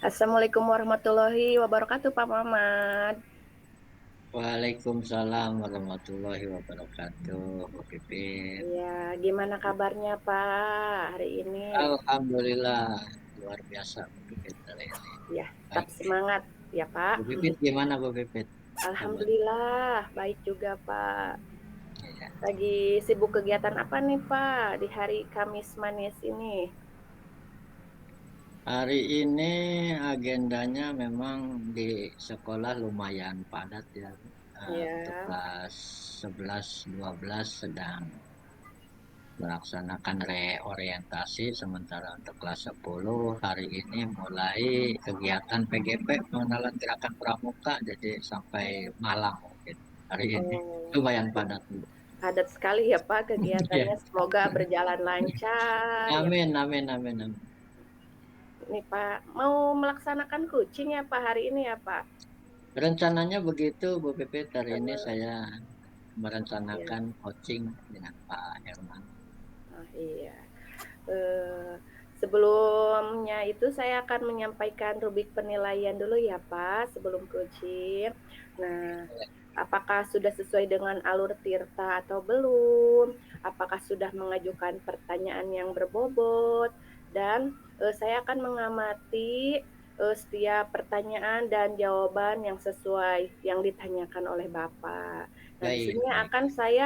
Assalamualaikum warahmatullahi wabarakatuh, Pak Mamat. Waalaikumsalam warahmatullahi wabarakatuh, Bu Pipit. Iya, gimana kabarnya, Pak, hari ini? Alhamdulillah, luar biasa Bu Pipit hari ini. Ya, tetap Baik. semangat ya, Pak. Bu Pipit gimana Bu Pipit? Kabar? Alhamdulillah, baik juga, Pak. Iya. Lagi sibuk kegiatan apa nih, Pak, di hari Kamis manis ini? Hari ini agendanya memang di sekolah lumayan padat ya. Untuk Ya, kelas 11, 12 sedang melaksanakan reorientasi, sementara untuk kelas 10 hari ini mulai kegiatan PGP pengenalan gerakan pramuka, jadi sampai malam mungkin hari ini oh, lumayan padat. padat sekali ya, Pak, Ya. kegiatannya. Semoga berjalan lancar ya. Amin, amin, amin, amin. Ini, Pak, mau melaksanakan coaching ya, Pak, hari ini ya, Pak? Rencananya begitu Bu Pipit, hari ini Eh, saya ya. merencanakan coaching dengan Pak Herman. Oh, iya. Eee, Sebelumnya itu saya akan menyampaikan rubrik penilaian dulu ya, Pak, sebelum coaching. Nah, apakah sudah sesuai dengan alur Tirta atau belum? Apakah sudah mengajukan pertanyaan yang berbobot? Dan, saya akan mengamati, setiap pertanyaan dan jawaban yang sesuai yang ditanyakan oleh Bapak. Nah, di Baik, sini baik. akan saya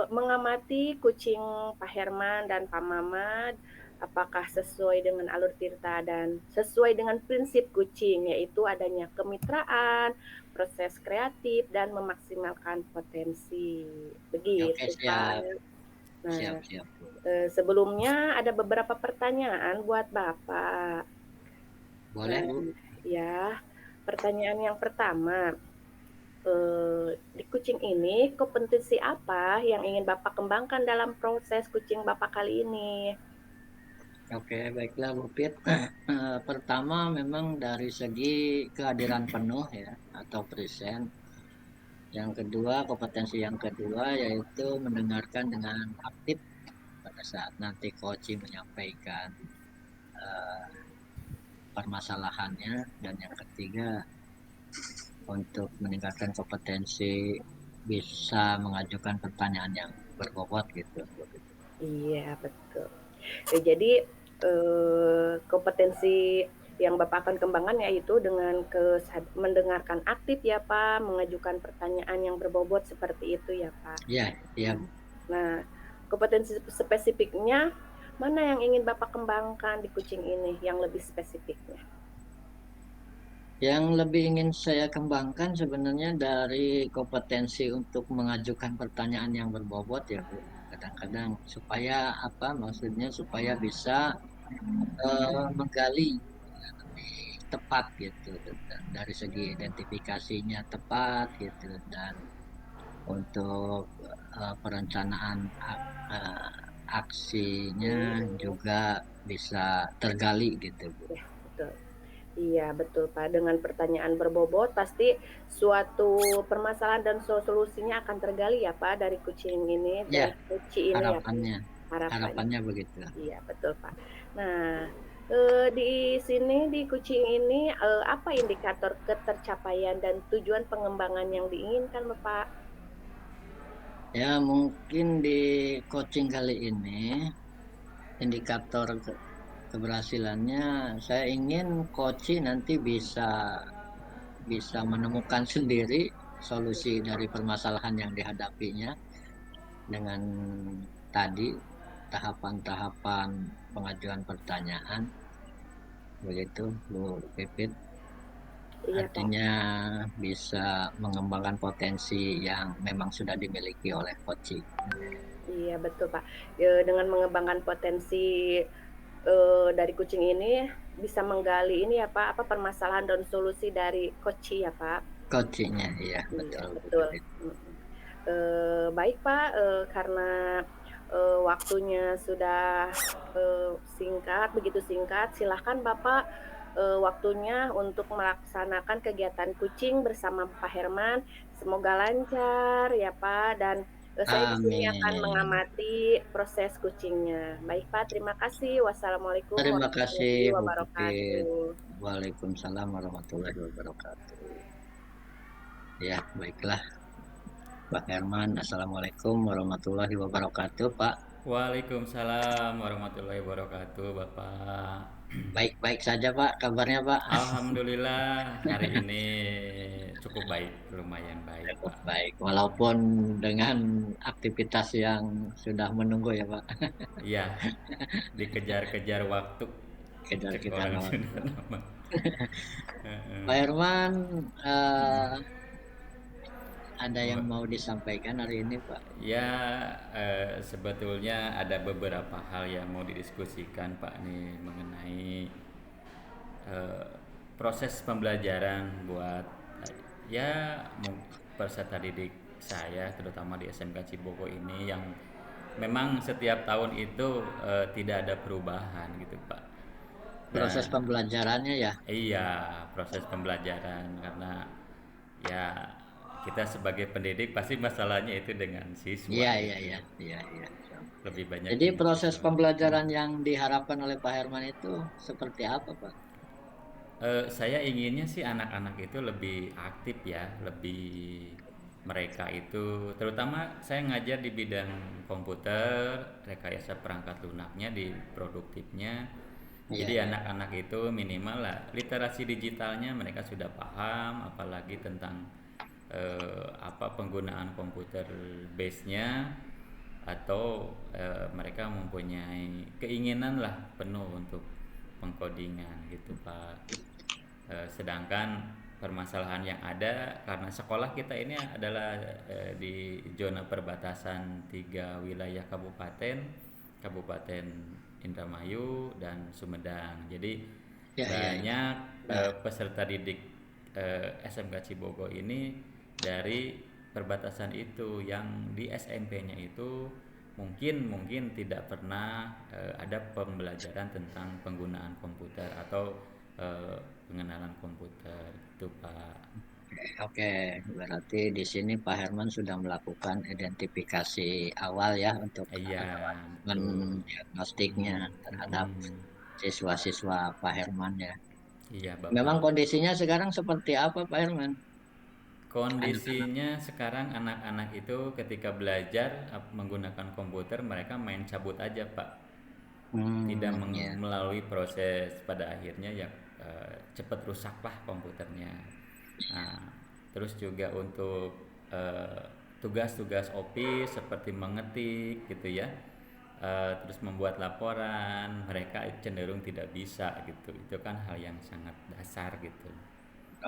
mengamati kucing Pak Herman dan Pak Mamat, apakah sesuai dengan alur tirta dan sesuai dengan prinsip kucing, yaitu adanya kemitraan, proses kreatif, dan memaksimalkan potensi. Oke, Begitu, siap, Pak. siap, Nah, siap Bu. sebelumnya ada beberapa pertanyaan buat Bapak. Boleh Nah, Bu? ya, pertanyaan yang pertama, di kucing ini, kompetensi apa yang ingin Bapak kembangkan dalam proses kucing Bapak kali ini? Oke, baiklah Bu Pit. Pertama memang dari segi kehadiran penuh ya atau present. Yang kedua, kompetensi yang kedua yaitu mendengarkan dengan aktif pada saat nanti coach menyampaikan eh, permasalahannya. Dan yang ketiga, untuk meningkatkan kompetensi bisa mengajukan pertanyaan yang berbobot gitu. Iya, betul. Jadi, kompetensi yang Bapak akan kembangkan yaitu dengan mendengarkan aktif ya, Pak, mengajukan pertanyaan yang berbobot seperti itu ya, Pak. Ya, ya. Nah nah, kompetensi spesifiknya mana yang ingin Bapak kembangkan di kucing ini yang lebih spesifiknya? Yang lebih ingin saya kembangkan sebenarnya dari kompetensi untuk mengajukan pertanyaan yang berbobot ya Bu. Kadang-kadang supaya apa maksudnya supaya bisa menggali tepat gitu dan dari segi identifikasinya tepat gitu dan untuk perencanaan eh, aksinya Iya. juga bisa tergali gitu Bu. Ya, betul. Iya, betul, Pak. Dengan pertanyaan berbobot, pasti suatu permasalahan dan solusinya akan tergali ya, Pak, dari kucing ini Ya, dan kuci ini ya, Pak, harapannya harapannya. harapannya begitu. Iya, betul, Pak. Nah, di sini, di kucing ini, apa indikator ketercapaian dan tujuan pengembangan yang diinginkan, Bapak? Ya, mungkin di coaching kali ini indikator keberhasilannya saya ingin coach nanti bisa bisa menemukan sendiri solusi dari permasalahan yang dihadapinya dengan tadi tahapan-tahapan pengajuan pertanyaan begitu Bu Pipit. Iya, Pak. Artinya bisa mengembangkan potensi yang memang sudah dimiliki oleh coach. Iya, betul, Pak. Dengan mengembangkan potensi, dari kucing ini bisa menggali ini ya, Pak, apa, permasalahan dan solusi dari koci ya, Pak? Coachnya iya Iya, betul Bu betul. Pipit. Mhm. Baik, Pak, karena, waktunya sudah, singkat, begitu singkat, silahkan Bapak, waktunya untuk melaksanakan kegiatan kucing bersama Pak Herman. Semoga lancar ya, Pak, dan, saya di sini akan Amin. mengamati proses kucingnya. Baik, Pak, terima kasih. Wassalamualaikum Terima kasih warahmatullahi Bu Pipit. wabarakatuh. Waalaikumsalam warahmatullahi wabarakatuh. Ya, baiklah, Pak Herman. Assalamualaikum warahmatullahi wabarakatuh, Pak. Waalaikumsalam warahmatullahi wabarakatuh, Bapak. Baik-baik saja, Pak. Kabarnya, Pak? Alhamdulillah hari ini cukup baik, lumayan baik, Cukup Pak. baik, walaupun dengan aktivitas yang sudah menunggu ya, Pak. Iya, dikejar-kejar waktu, cek Kejar-kejar orang waktu. sudah lama. Pak Heeh. Herman, ada yang mau disampaikan hari ini, Pak? Ya, sebetulnya ada beberapa hal yang mau didiskusikan, Pak, nih mengenai eh, proses pembelajaran buat ya peserta didik saya terutama di SMK Cibogo ini yang memang setiap tahun itu tidak ada perubahan gitu, Pak. Proses Dan pembelajarannya ya? iya, proses pembelajaran karena ya kita sebagai pendidik pasti masalahnya itu dengan siswa Iya, iya, gitu. iya, iya, iya. Lebih banyak Jadi dengan proses siswa. pembelajaran yang diharapkan oleh Pak Herman itu seperti apa, Pak? Saya inginnya sih anak-anak itu lebih aktif ya, lebih mereka itu terutama saya ngajar di bidang komputer, rekayasa perangkat lunaknya di produktifnya. Iya, Jadi iya. anak-anak itu minimal lah literasi digitalnya mereka sudah paham, apalagi tentang apa penggunaan komputer base-nya atau mereka mempunyai keinginan lah penuh untuk pengkodingan gitu, Pak. Sedangkan permasalahan yang ada karena sekolah kita ini adalah di zona perbatasan tiga wilayah kabupaten, Kabupaten Indramayu dan Sumedang. Jadi Iya, iya, iya. banyak Nah, peserta didik SMK Cibogo ini dari perbatasan itu yang di SMP-nya itu mungkin mungkin tidak pernah ada pembelajaran tentang penggunaan komputer atau eh, pengenalan komputer itu, Pak. oke, berarti di sini Pak Herman sudah melakukan identifikasi awal ya untuk Iya, betul. mendiagnostiknya terhadap Mm-mm. siswa-siswa Pak Herman ya. Iya, Memang Bapak. kondisinya sekarang seperti apa, Pak Herman? Anak-anak. Kondisinya sekarang anak-anak itu ketika belajar menggunakan komputer mereka main cabut aja, Pak. Tidak Ya. melalui proses pada akhirnya ya cepat rusaklah komputernya. Nah, terus juga untuk eh, tugas-tugas office seperti mengetik gitu ya, terus membuat laporan mereka cenderung tidak bisa gitu. Itu kan hal yang sangat dasar gitu.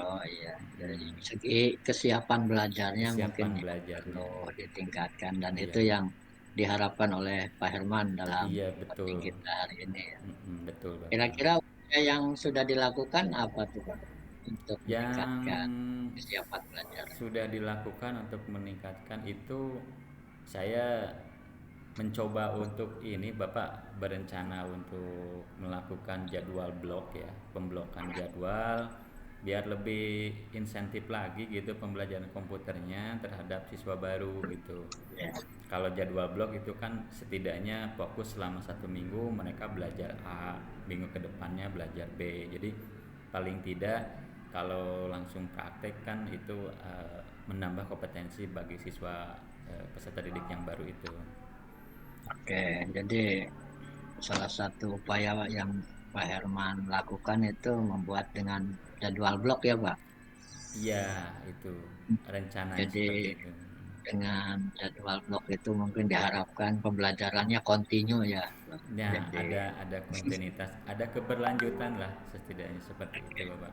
Oh iya, dari Hmm, segi kesiapan belajarnya mungkin kesiapan ya belajarnya. perlu ditingkatkan dan Iya, itu yang diharapkan oleh Pak Herman dalam iya meeting betul. kita hari ini ya. Betul, Bapak. Kira-kira upaya yang sudah dilakukan apa tuh, Pak, untuk Yang meningkatkan kesiapan belajar? sudah dilakukan untuk meningkatkan itu saya mencoba untuk ini Bapak berencana untuk melakukan jadwal blok ya, pemblokan jadwal biar lebih insentif lagi gitu pembelajaran komputernya terhadap siswa baru gitu. Ya, Kalau jadwal blok itu kan setidaknya fokus selama 1 minggu mereka belajar A, minggu kedepannya belajar B. Jadi paling tidak kalau langsung praktek kan itu menambah kompetensi bagi siswa peserta didik yang baru itu. oke. Jadi salah satu upaya yang Pak Herman lakukan itu membuat dengan jadwal blok ya, Pak. Iya, itu rencananya Jadi seperti itu. dengan jadwal blok itu mungkin diharapkan pembelajarannya kontinu ya, Pak. Ya, Jadi ada kontinuitas, ada keberlanjutan lah setidaknya seperti itu, Bapak.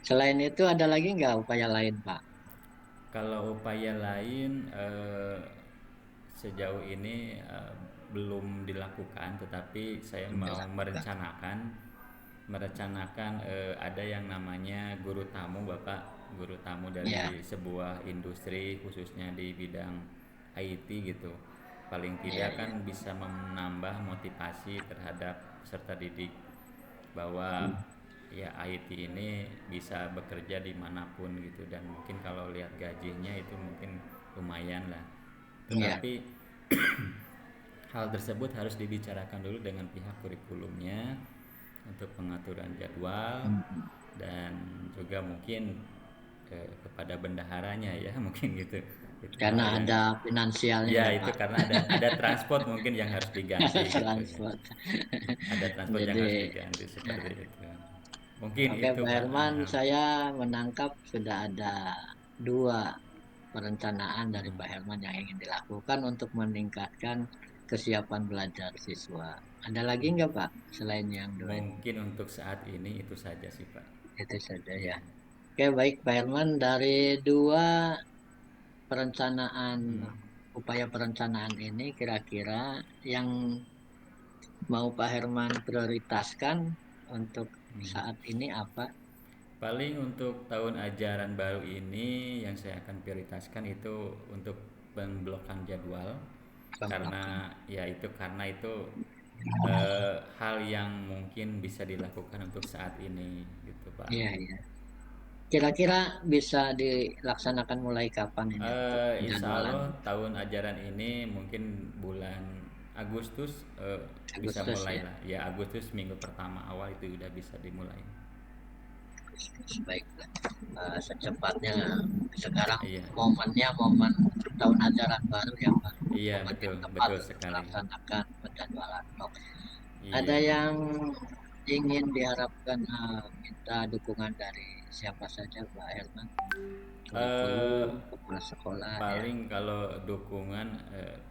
selain itu ada lagi nggak upaya lain, Pak? Kalau upaya lain sejauh ini belum dilakukan, tetapi saya Belum mau dilakukan. merencanakan ada yang namanya guru tamu, Bapak, guru tamu Ya, dari sebuah industri khususnya di bidang IT gitu. Paling ya, tidak ya. kan bisa menambah motivasi terhadap peserta didik bahwa Hmm. ya IT ini bisa bekerja dimanapun gitu dan mungkin kalau lihat gajinya itu mungkin lumayan lah, Ya, tetapi hal tersebut harus dibicarakan dulu dengan pihak kurikulumnya untuk pengaturan jadwal Mm-mm. dan juga mungkin kepada bendaharanya ya mungkin gitu. Itu hal Karena yang ada finansialnya ya ya itu Pak. karena ada transport mungkin yang harus diganti gitu kan. Transport. Ada transport yang harus Jadi, diganti seperti itu. Mungkin oke itu Pak Pak. Herman, saya menangkap sudah ada dua perencanaan dari Mm. Pak Herman yang ingin dilakukan untuk meningkatkan kesiapan belajar siswa. Ada lagi nggak Pak selain yang dua ini? Mungkin untuk saat ini itu saja sih Pak. Itu saja ya. Iya. Oke, baik Pak Herman, dari dua perencanaan Mm. upaya perencanaan ini kira-kira yang mau Pak Herman prioritaskan untuk Mm. saat ini apa? Paling untuk tahun ajaran baru ini yang saya akan prioritaskan itu untuk pemblokan jadwal Pemblokiran. karena itu hal yang mungkin bisa dilakukan untuk saat ini gitu Pak. Iya, iya. Kira-kira bisa dilaksanakan mulai kapan ini untuk Insya penjadwalan Allah tahun ajaran ini mungkin bulan Agustus bisa Agustus mulai ya? lah ya Agustus minggu pertama awal itu udah bisa dimulai. Baiklah. Secepatnya sekarang Iya, momennya momen tahun ajaran baru ya Pak. iya Momen betul yang tepat betul untuk sekali. melaksanakan penjadwalan. Oke. Ada Iya. yang ingin diharapkan minta dukungan dari siapa saja Pak Herman? eh Kurikulum, kepala sekolah ya. Paling kalau dukungan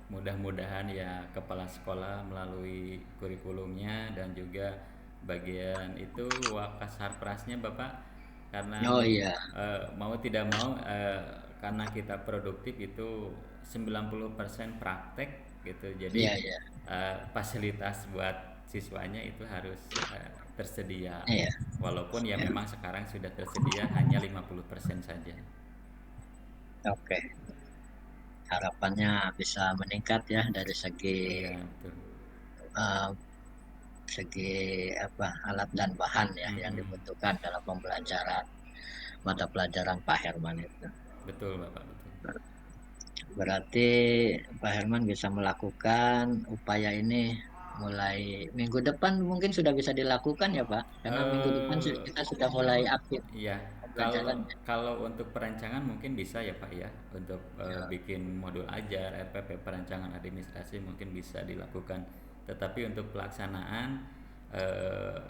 mudah-mudahan ya kepala sekolah melalui kurikulumnya dan juga bagian itu wakasarprasnya Bapak karena Oh iya, mau tidak mau karena kita produktif itu 90% praktek gitu jadi iya, iya, fasilitas buat siswanya itu harus tersedia iya. walaupun ya Ya. memang sekarang sudah tersedia hanya 50% saja. Oke, harapannya bisa meningkat ya dari segi Iya betul. eh, segi apa alat dan bahan ya yang Mm-mm. dibutuhkan dalam pembelajaran mata pelajaran Pak Herman itu. Betul Bapak, betul. Berarti Pak Herman bisa melakukan upaya ini mulai minggu depan mungkin sudah bisa dilakukan ya Pak, karena minggu depan Eh, kita sudah mulai aktif iya, kalau pembelajarannya. kalau untuk perancangan mungkin bisa ya Pak ya, untuk Ya, bikin modul ajar, RPP perancangan administrasi mungkin bisa dilakukan. Tetapi untuk pelaksanaan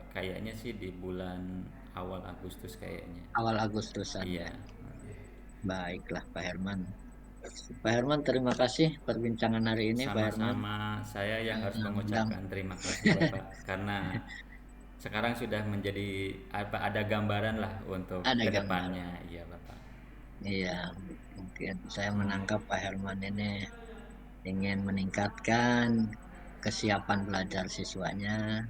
kayaknya sih di bulan awal Agustus kayaknya. awal Agustusan Iya, ya. Baiklah Pak Herman. Pak Herman terima kasih perbincangan hari ini Pak Herman. sama-sama saya yang harus Mudah mengucapkan terima kasih Bapak karena sekarang sudah menjadi apa ada gambaran lah untuk ada gambar. kedepannya, iya Bapak. Iya, mungkin saya menangkap Pak Herman ini ingin meningkatkan kesiapan belajar siswanya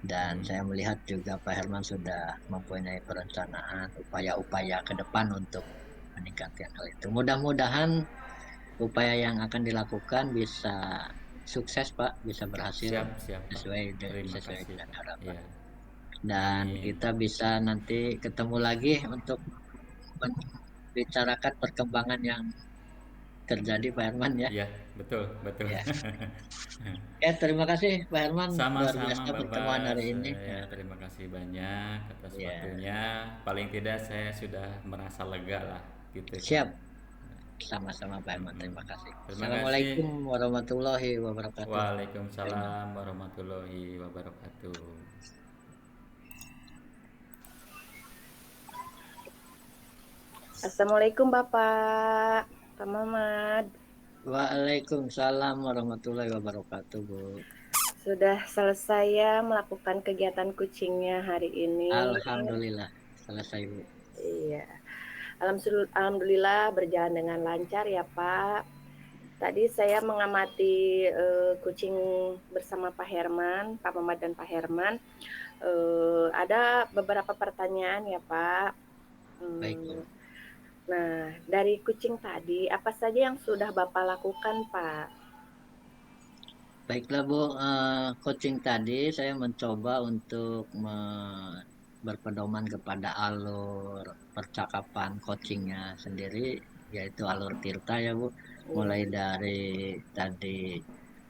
dan Hmm. saya melihat juga Pak Herman sudah mempunyai perencanaan upaya-upaya ke depan untuk meningkatkan hal itu. Mudah-mudahan upaya yang akan dilakukan bisa sukses Pak, bisa berhasil Siap, siap Pak. Terima sesuai kasih dengan Pak. harapan. Iya. Dan Amin. kita bisa nanti ketemu lagi untuk membicarakan perkembangan yang terjadi Pak Herman ya. Iya, betul, betul. Ya. Ya, terima kasih Pak Herman, luar Sama-sama biasa pertemuan Bapak, hari ini. saya Ya, terima kasih banyak atas ya. waktunya. Paling tidak saya sudah merasa lega lah gitu kan. Siap, sama-sama Pak Herman, Mm-mm. terima kasih. Terima kasih. Assalamualaikum warahmatullahi wabarakatuh. Pak Herman. Waalaikumsalam warahmatullahi wabarakatuh. Assalamualaikum Bapak, Pak Mamat. Waalaikumsalam warahmatullahi wabarakatuh, Bu. Sudah selesai ya melakukan kegiatan kucingnya hari ini. Alhamdulillah, selesai, Bu. Iya. Alhamdulillah berjalan dengan lancar ya Pak. Tadi saya mengamati kucing bersama Pak Herman, Pak Mamat dan Pak Herman. Ada beberapa pertanyaan ya Pak. Baik, Bu. Hmm, Nah, dari kucing tadi, apa saja yang sudah Bapak lakukan, Pak? Baiklah, Bu. Coaching tadi saya mencoba untuk berpedoman kepada alur percakapan coachingnya sendiri, yaitu alur Tirta ya, Bu. Iya. Mulai dari tadi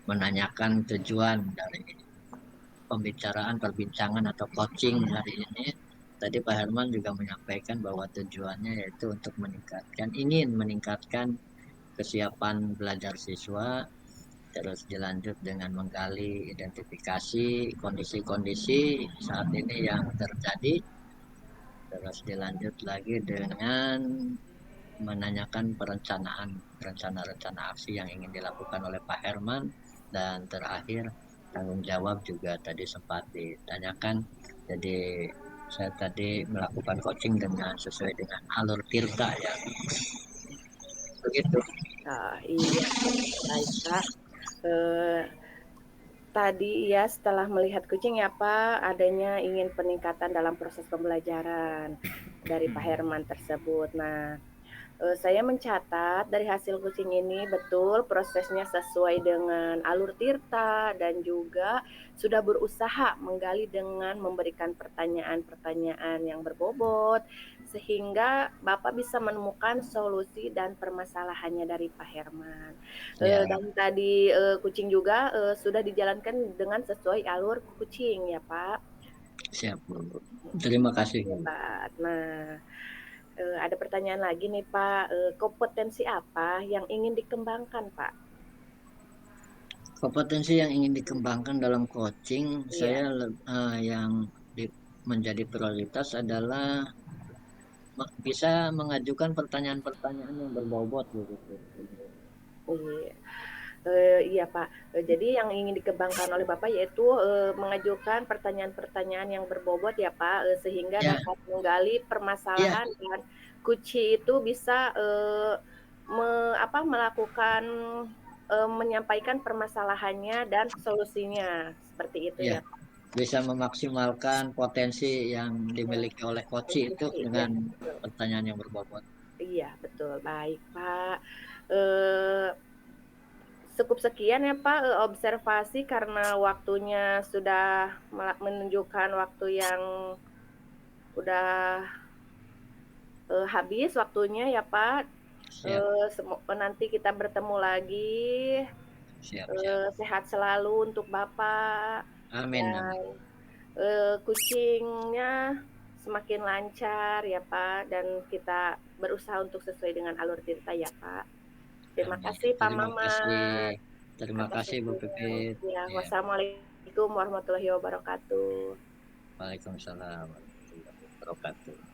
menanyakan tujuan dari pembicaraan, perbincangan atau coaching hari ini, tadi Pak Herman juga menyampaikan bahwa tujuannya yaitu untuk ingin meningkatkan kesiapan belajar siswa, terus dilanjut dengan menggali identifikasi kondisi-kondisi saat ini yang terjadi, terus dilanjut lagi dengan menanyakan rencana-rencana aksi yang ingin dilakukan oleh Pak Herman, dan terakhir tanggung jawab juga tadi sempat ditanyakan. Jadi saya tadi melakukan coaching dengan sesuai dengan alur tirta ya, begitu. Iya, baik Pak. Eh, Tadi ya setelah melihat kucing ya Pak, adanya ingin peningkatan dalam proses pembelajaran dari Pak Herman tersebut. Nah, saya mencatat dari hasil kucing ini betul prosesnya sesuai dengan alur tirta dan juga sudah berusaha menggali dengan memberikan pertanyaan-pertanyaan yang berbobot sehingga Bapak bisa menemukan solusi dan permasalahannya dari Pak Herman. Ya, Dan tadi kucing juga sudah dijalankan dengan sesuai alur kucing ya Pak. siap Bu. Terima kasih Bu. Hebat. Nah, ada pertanyaan lagi nih Pak, kompetensi apa yang ingin dikembangkan Pak? Kompetensi yang ingin dikembangkan dalam coaching, Iya, yang menjadi prioritas adalah bisa mengajukan pertanyaan-pertanyaan yang berbobot begitu. iya. Iya Pak, jadi yang ingin dikembangkan oleh Bapak yaitu, mengajukan pertanyaan-pertanyaan yang berbobot ya Pak, sehingga Ya, dapat menggali ya, permasalahan dan kunci itu bisa, melakukan, menyampaikan permasalahannya dan solusinya, seperti itu ya. ya Pak? Bisa memaksimalkan potensi yang Nah, dimiliki oleh coach itu iya, dengan betul. pertanyaan yang berbobot. Iya, betul. Baik, Pak. Eee, Cukup sekian ya, Pak, observasi karena waktunya sudah menunjukkan waktu yang udah, habis waktunya ya, Pak. Siap, Nanti kita bertemu lagi, siap, siap. sehat selalu untuk Bapak Amin, dan, amin. kucingnya semakin lancar ya, Pak, dan kita berusaha untuk sesuai dengan alur cerita ya, Pak. Terima Amin. kasih Pak Terima kasih. Mamat Terima atas kasih Bu waktunya. Pipit. Ya, Ya, wassalamualaikum warahmatullahi wabarakatuh. Waalaikumsalam warahmatullahi wabarakatuh.